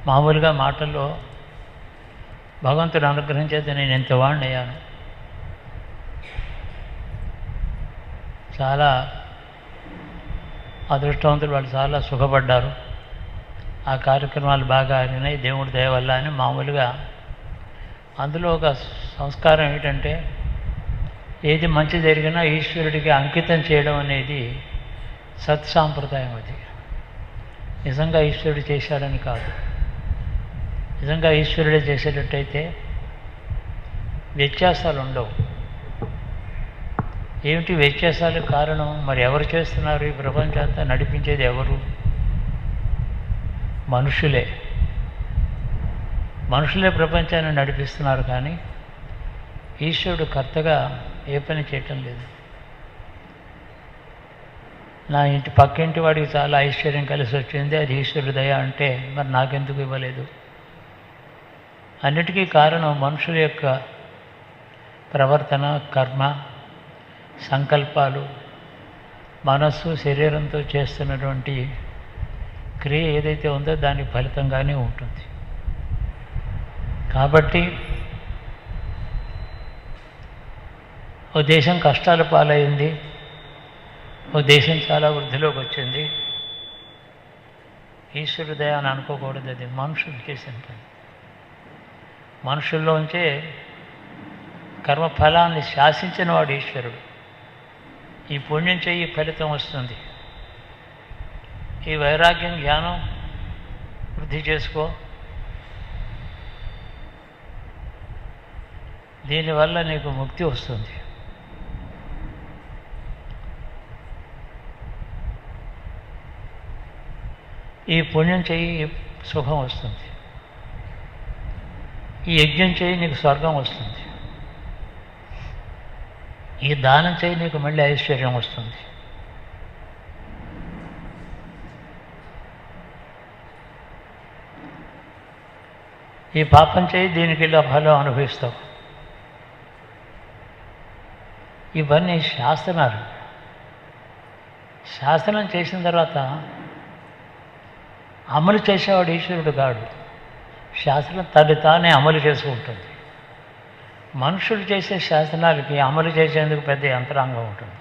మామూలుగా మాటల్లో భగవంతుడు అనుగ్రహం చేత నేను ఎంత వాడిని అయ్యాను. చాలా అదృష్టవంతులు, వాళ్ళు చాలా సుఖపడ్డారు. ఆ కార్యక్రమాలు బాగా ఆగినాయి దేవుడి దయ వల్ల అని మామూలుగా. అందులో ఒక సంస్కారం ఏమిటంటే, ఏది మంచి జరిగినా ఈశ్వరుడికి అంకితం చేయడం అనేది సత్సాంప్రదాయం. అది నిజంగా ఈశ్వరుడు చేశాడని కాదు. నిజంగా ఈశ్వరుడే చేసేటట్టయితే వ్యత్యాసాలు ఉండవు. ఏమిటి వ్యత్యాసాలకు కారణం? మరి ఎవరు చేస్తున్నారు? ఈ ప్రపంచంతా నడిపించేది ఎవరు? మనుషులే. మనుషులే ప్రపంచాన్ని నడిపిస్తున్నారు, కానీ ఈశ్వరుడు కర్తగా ఏ పని చేయటం లేదు. నా ఇంటి పక్కింటి వాడికి చాలా ఐశ్వర్యం కలిసి వచ్చింది, అది ఈశ్వరుడి దయ అంటే మరి నాకెందుకు ఇవ్వలేదు? అన్నిటికీ కారణం మనుషుల యొక్క ప్రవర్తన, కర్మ, సంకల్పాలు, మనస్సు, శరీరంతో చేస్తున్నటువంటి క్రియ ఏదైతే ఉందో దానికి ఫలితంగానే ఉంటుంది. కాబట్టి ఓ దేశం కష్టాల పాలైంది, ఓ దేశం చాలా వృద్ధిలోకి వచ్చింది. ఈశ్వరుడి దయ అని అనుకోకూడదు, అది మనుషులు చేసిన పని. మనుషుల్లోంచే కర్మఫలాన్ని శాసించిన వాడు ఈశ్వరుడు. ఈ పుణ్యం చెయ్యి ఫలితం వస్తుంది, ఈ వైరాగ్యం జ్ఞానం వృద్ధి చేసుకో, దీనివల్ల నీకు ముక్తి వస్తుంది. ఈ పుణ్యం చెయ్యి సుఖం వస్తుంది, ఈ యజ్ఞం చేయి నీకు స్వర్గం వస్తుంది, ఈ దానం చేయి నీకు మళ్ళీ ఐశ్వర్యం వస్తుంది. ఈ పాపం చేయి దీనికి ఇలా ఫలం అనుభవిస్తావు. ఇవన్నీ శాసనాలు. శాసనం చేసిన తర్వాత అమలు చేసేవాడు ఈశ్వరుడు కాడు. శాసనం తను తానే అమలు చేసుకుంటుంది. మనుషులు చేసే శాసనాలకి అమలు చేసేందుకు పెద్ద యంత్రాంగం ఉంటుంది.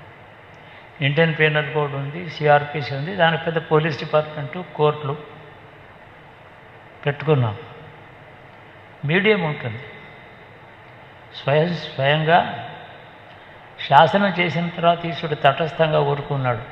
ఇండియన్ పీనల్ కోడ్ ఉంది, సిఆర్పిసి ఉంది, దానికి పెద్ద పోలీస్ డిపార్ట్మెంటు, కోర్టులు పెట్టుకున్నాం. మీడియం ఉంటుంది. స్వయంగా శాసనం చేసిన తర్వాత ఈశ్వరుడు తటస్థంగా ఊరుకున్నాడు.